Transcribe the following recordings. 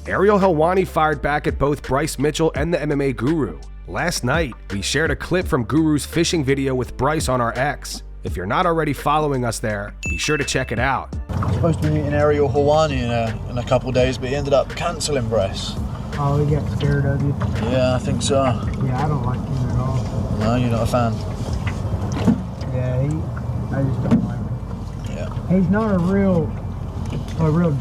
Ariel Helwani fired back at both Bryce Mitchell and the MMA Guru. Last night, we shared a clip from Guru's fishing video with Bryce on our X. If you're not already following us there, be sure to check it out. Supposed to be meeting Ariel Helwani in a couple of days, but he ended up cancelling Bryce. Oh, he got scared of you? Yeah, I think so. Yeah, I don't like him at all. No, you're not a fan? Yeah, I just don't like him. Yeah. He's not a real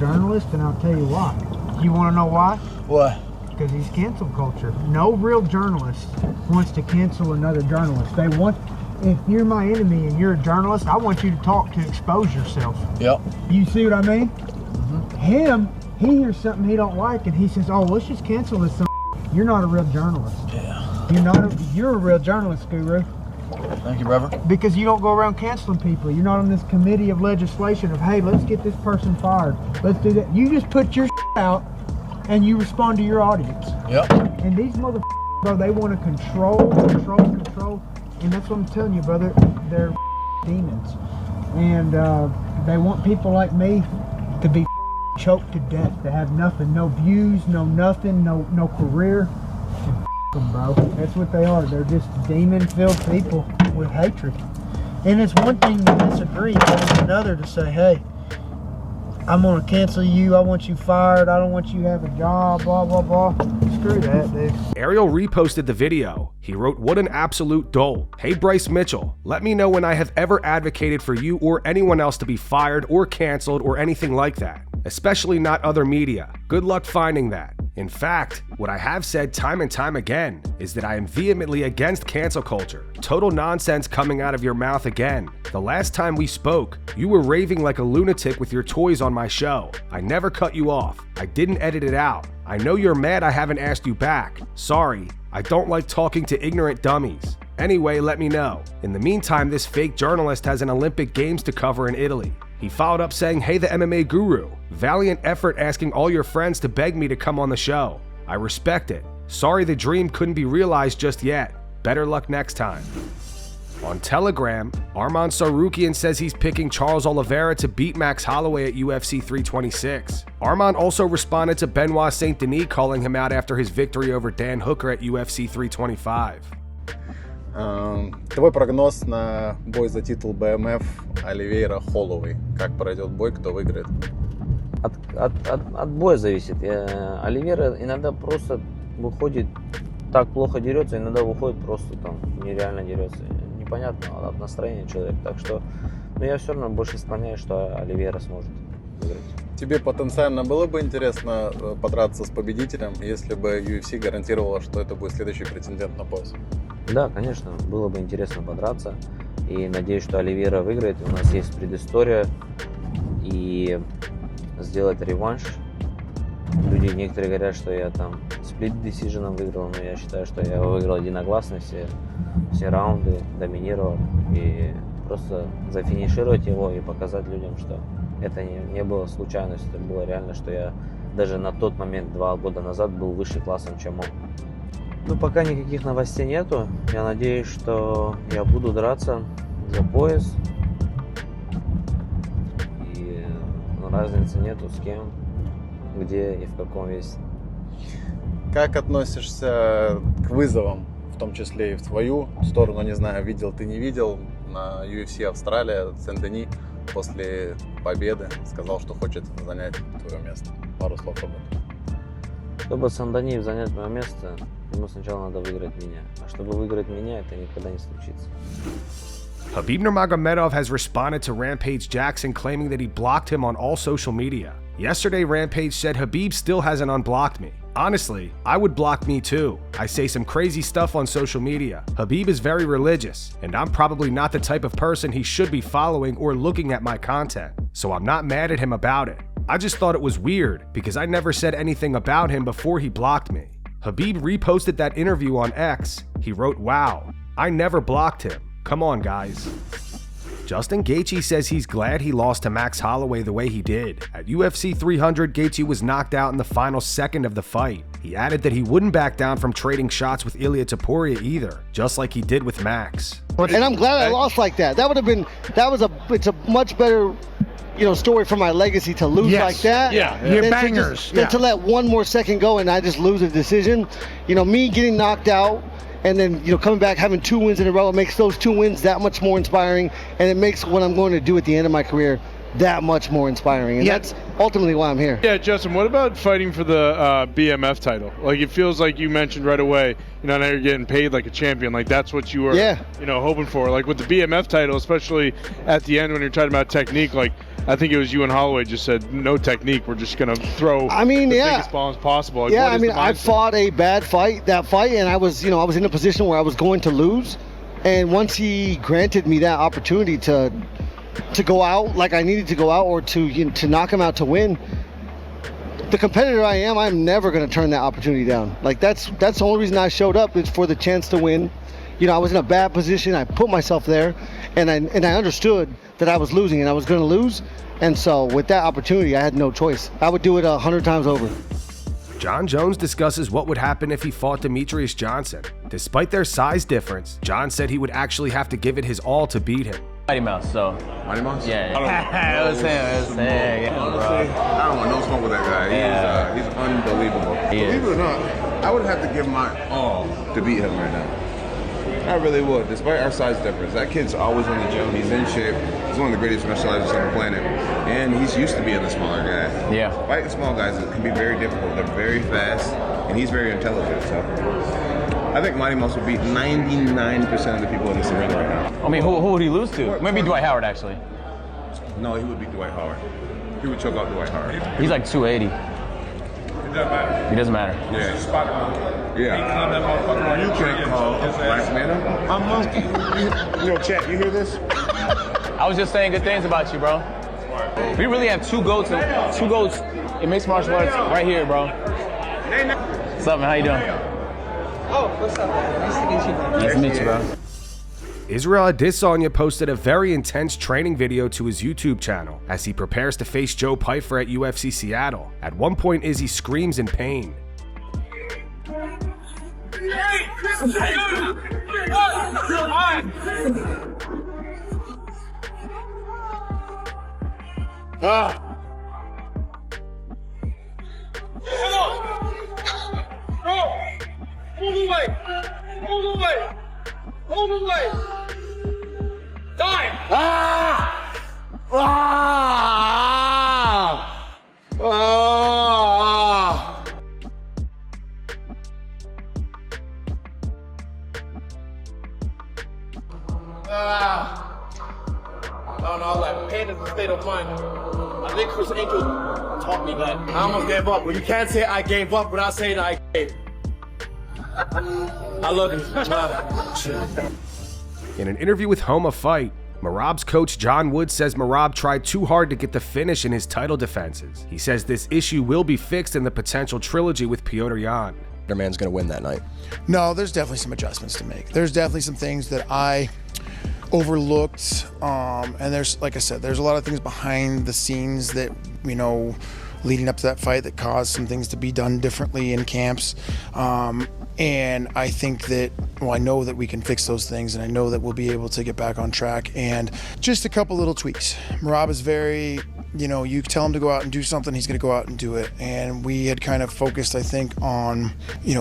journalist, and I'll tell you why. You want to know why? Why? Because he's cancel culture. No real journalist wants to cancel another journalist. They want, if you're my enemy and you're a journalist, I want you to talk to expose yourself. Yep. You see what I mean? Him, he hears something he don't like and he says, oh, let's just cancel this. You're not a real journalist. Yeah. You're a real journalist, Guru. Thank you, brother. Because you don't go around canceling people. You're not on this committee of legislation of, hey, let's get this person fired. Let's do that. You just put your out and you respond to your audience. Yep. And these motherfuckers, bro, they want to control. And that's what I'm telling you, brother. They're demons. And they want people like me to be choked to death, to have nothing, no views, no nothing, no career. Them, bro. That's what they are. They're just demon-filled people with hatred. And it's one thing to disagree, but it's another to say, hey, I'm gonna cancel you, I want you fired, I don't want you to have a job, blah, blah, blah. Screw that, dude. Ariel reposted the video. He wrote, "What an absolute dolt. Hey Bryce Mitchell, let me know when I have ever advocated for you or anyone else to be fired or canceled or anything like that. Especially not other media. Good luck finding that. In fact, what I have said time and time again is that I am vehemently against cancel culture. Total nonsense coming out of your mouth again. The last time we spoke, you were raving like a lunatic with your toys on my show. I never cut you off. I didn't edit it out. I know you're mad I haven't asked you back. Sorry, I don't like talking to ignorant dummies. Anyway, let me know. In the meantime, this fake journalist has an Olympic Games to cover in Italy." He followed up saying, "Hey, the MMA Guru. Valiant effort asking all your friends to beg me to come on the show. I respect it. Sorry the dream couldn't be realized just yet. Better luck next time." On Telegram, Arman Tsarukyan says he's picking Charles Oliveira to beat Max Holloway at UFC 326. Arman also responded to Benoit Saint Denis calling him out after his victory over Dan Hooker at UFC 325. Твой прогноз на бой за титул БМФ Оливейра Холлоуэй. Как пройдет бой, кто выиграет? От боя зависит. Оливейра иногда просто выходит, так плохо дерется, иногда выходит просто там нереально дерется. Непонятно от настроения человека. Так что, но я все равно больше склоняюсь, что Оливейра сможет выиграть. Тебе потенциально было бы интересно подраться с победителем, если бы UFC гарантировала, что это будет следующий претендент на пояс? Да, конечно, было бы интересно подраться. И надеюсь, что Оливейра выиграет. У нас есть предыстория. И сделать реванш. Люди некоторые говорят, что я там сплит decision выиграл, но я считаю, что я выиграл единогласно все раунды, доминировал. И просто зафинишировать его и показать людям, что это не было случайностью, это было реально, что я даже на тот момент, 2 года назад, был выше классом, чем он. Ну, пока никаких новостей нету. Я надеюсь, что я буду драться за пояс. И разницы нету с кем, где и в каком весе. Как относишься к вызовам, в том числе и в твою сторону? Не знаю, видел ты, не видел, на UFC Австралия Сен-Дени после победы сказал, что хочет занять твое место. Пару слов об этом. Чтобы Сен-Дени занять мое место, ему сначала надо выиграть меня. А чтобы выиграть меня, это никогда не случится. Khabib Nurmagomedov has responded to Rampage Jackson claiming that he blocked him on all social media. Yesterday, Rampage said Khabib still hasn't unblocked me. Honestly, I would block me too. I say some crazy stuff on social media. Khabib is very religious, and I'm probably not the type of person he should be following or looking at my content, so I'm not mad at him about it. I just thought it was weird because I never said anything about him before he blocked me. Khabib reposted that interview on X. He wrote, "Wow, I never blocked him. Come on, guys." Justin Gaethje says he's glad he lost to Max Holloway the way he did. At UFC 300, Gaethje was knocked out in the final second of the fight. He added that he wouldn't back down from trading shots with Ilia Topuria either, just like he did with Max. And I'm glad I lost like that. That would have been, it's a much better story for my legacy to lose like that. You're than bangers. Than to let one more second go and I just lose a decision. Me getting knocked out and then coming back having 2 wins in a row, it makes those 2 wins that much more inspiring, and it makes what I'm going to do at the end of my career that much more inspiring, and that's ultimately why I'm here. Yeah, Justin, what about fighting for the BMF title? Like, it feels like you mentioned right away, now you're getting paid like a champion. Like, that's what you were, hoping for. Like, with the BMF title, especially at the end when you're talking about technique, like, I think it was you and Holloway just said, no technique, we're just going to throw the biggest bombs possible. Like, I fought a bad fight, and I was, I was in a position where I was going to lose, and once he granted me that opportunity to go out like I needed to go out, or to knock him out to win, the competitor I am, I'm never going to turn that opportunity down. Like, that's the only reason I showed up, is for the chance to win. I was in a bad position. I put myself there, and I understood that I was losing and I was going to lose. And so with that opportunity, I had no choice. I would do it 100 times over. Jon Jones discusses what would happen if he fought Demetrious Johnson. Despite their size difference, Jon said he would actually have to give it his all to beat him. Mighty Mouse, so. Mighty Mouse? Yeah. I don't want no smoke with that guy. He's unbelievable. Believe it or not, I would have to give my all to beat him right now. I really would, despite our size difference. That kid's always in the gym. He's in shape. He's one of the greatest martial artists on the planet. And he's used to being the smaller guy. Yeah. Fighting small guys can be very difficult. They're very fast, and he's very intelligent. So I think Mighty Mouse would beat 99% of the people in this arena right now. I mean, who would he lose to? Maybe Dwight Howard, actually. No, he would beat Dwight Howard. He would choke out Dwight Howard. He's like 280. It doesn't matter. He doesn't matter. Yeah. Just spot him. Yeah. He climb that motherfucker on You can't call a black man a monkey. Chat, you hear this? I was just saying good things about you, bro. We really have two goats in mixed martial arts right here, bro. What's up, man? How you doing? Oh, what's up, man? Nice to meet you. Nice to meet you, bro. Israel Adesanya posted a very intense training video to his YouTube channel as he prepares to face Joe Pyfer at UFC Seattle. At one point, Izzy screams in pain. Move away! Move away! Move away! Die! I don't know, like, pain is a state of mind. I think Chris Angel taught me that. I almost gave up. Well, you can't say I gave up without saying I gave. I love you. In an interview with Homa Fight, Merab's coach John Wood says Merab tried too hard to get the finish in his title defenses. He says this issue will be fixed in the potential trilogy with Petr Yan. Man's going to win that night. No, there's definitely some adjustments to make. There's definitely some things that I overlooked, and there's, like I said, there's a lot of things behind the scenes that, leading up to that fight that caused some things to be done differently in camps. And I think that, I know that we can fix those things, and I know that we'll be able to get back on track. And just a couple little tweaks. Merab is very, you tell him to go out and do something, he's going to go out and do it. And we had kind of focused, I think, on,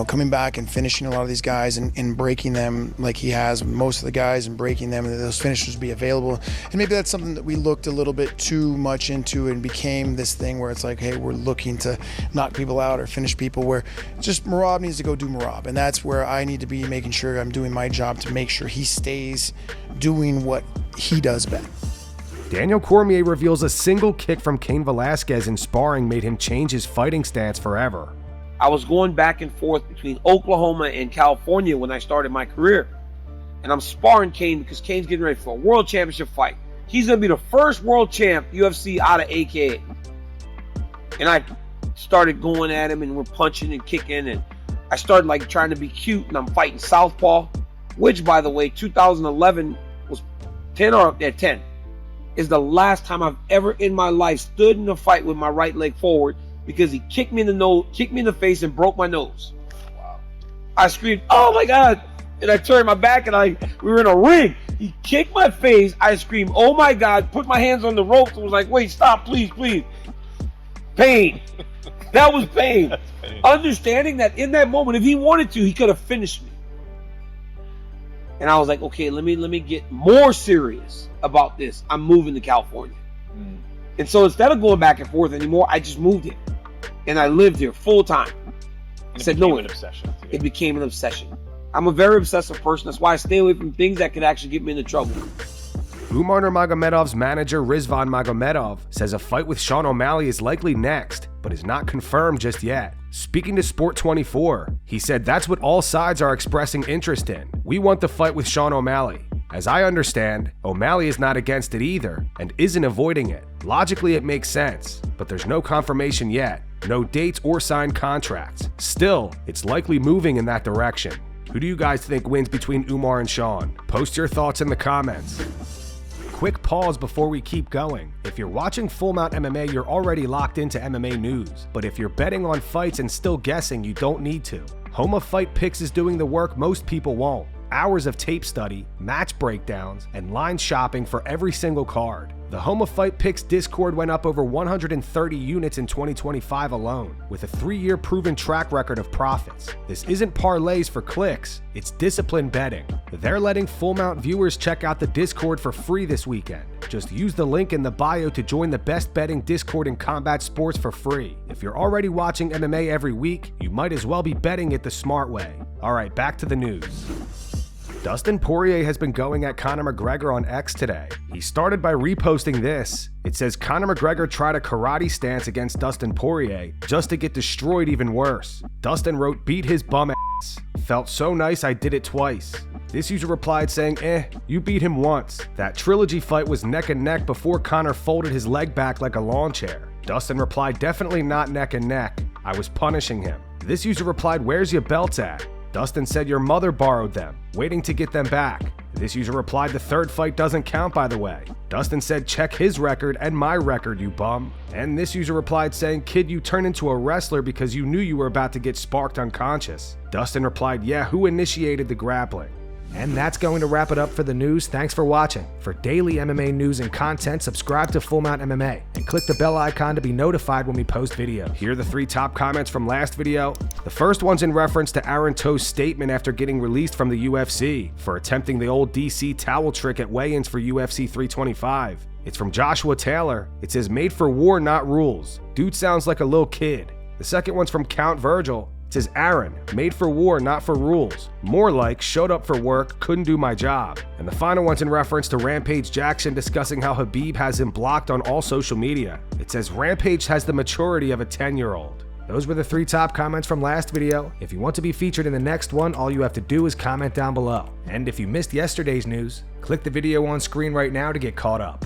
coming back and finishing a lot of these guys and breaking them like he has most of the guys, and breaking them, and that those finishers be available. And maybe that's something that we looked a little bit too much into and became this thing where it's like, hey, we're looking to knock people out or finish people, where just Merab needs to go do Merab. And that's where I need to be making sure I'm doing my job to make sure he stays doing what he does best. Daniel Cormier reveals a single kick from Cain Velasquez in sparring made him change his fighting stance forever. I was going back and forth between Oklahoma and California when I started my career. And I'm sparring Cain because Cain's getting ready for a world championship fight. He's going to be the first world champ UFC out of AKA. And I started going at him, and we're punching and kicking, and I started like trying to be cute, and I'm fighting southpaw, which, by the way, 2011 was 10 is the last time I've ever in my life stood in a fight with my right leg forward, because he kicked me in the nose, kicked me in the face, and broke my nose. Wow. I screamed, "Oh my God!" And I turned my back, and we were in a ring, He kicked my face. I screamed, "Oh my God!" Put my hands on the ropes and was like, "Wait, stop, please, please." Pain. That was pain. Understanding that in that moment, if he wanted to, he could have finished me. And I was like, okay, let me get more serious about this. I'm moving to California. And so instead of going back and forth anymore, I just moved here. And I lived here full time. And it became an obsession. It became an obsession. I'm a very obsessive person. That's why I stay away from things that could actually get me into trouble. Umar Nurmagomedov's manager Rizvan Magomedov says a fight with Sean O'Malley is likely next, but is not confirmed just yet. Speaking to Sport 24, he said that's what all sides are expressing interest in. We want the fight with Sean O'Malley. As I understand, O'Malley is not against it either and isn't avoiding it. Logically, it makes sense, but there's no confirmation yet, no dates or signed contracts. Still, it's likely moving in that direction. Who do you guys think wins between Umar and Sean? Post your thoughts in the comments. Quick pause before we keep going. If you're watching Full Mount MMA, you're already locked into MMA news. But if you're betting on fights and still guessing, you don't need to. Homa Fight Picks is doing the work most people won't. Hours of tape study, match breakdowns, and line shopping for every single card. The Homa Fight Picks Discord went up over 130 units in 2025 alone, with a 3-year proven track record of profits. This isn't parlays for clicks, it's disciplined betting. They're letting Full Mount viewers check out the Discord for free this weekend. Just use the link in the bio to join the best betting Discord in combat sports for free. If you're already watching MMA every week, you might as well be betting it the smart way. Alright, back to the news. Dustin Poirier has been going at Conor McGregor on X today. He started by reposting this. It says Conor McGregor tried a karate stance against Dustin Poirier just to get destroyed even worse. Dustin wrote, "Beat his bum ass. Felt so nice I did it twice." This user replied saying, you beat him once. That trilogy fight was neck and neck before Conor folded his leg back like a lawn chair. Dustin replied, "Definitely not neck and neck. I was punishing him." This user replied, "Where's your belts at?" Dustin said, "Your mother borrowed them, waiting to get them back." This user replied, "The third fight doesn't count, by the way." Dustin said, "Check his record and my record, you bum." And this user replied saying, "Kid, you turned into a wrestler because you knew you were about to get sparked unconscious." Dustin replied, "Yeah, who initiated the grappling?" And that's going to wrap it up for the news. Thanks for watching. For daily MMA news and content, subscribe to Full Mount MMA and click the bell icon to be notified when we post videos. Here are the 3 top comments from last video. The first one's in reference to Aaron Toe's statement after getting released from the UFC for attempting the old DC towel trick at weigh-ins for UFC 325. It's from Joshua Taylor. It says, "Made for war, not rules. Dude sounds like a little kid." The second one's from Count Virgil. It says, "Aaron, made for war, not for rules. More like, showed up for work, couldn't do my job." And the final one's in reference to Rampage Jackson discussing how Khabib has him blocked on all social media. It says, "Rampage has the maturity of a 10-year-old. Those were the 3 top comments from last video. If you want to be featured in the next one, all you have to do is comment down below. And if you missed yesterday's news, click the video on screen right now to get caught up.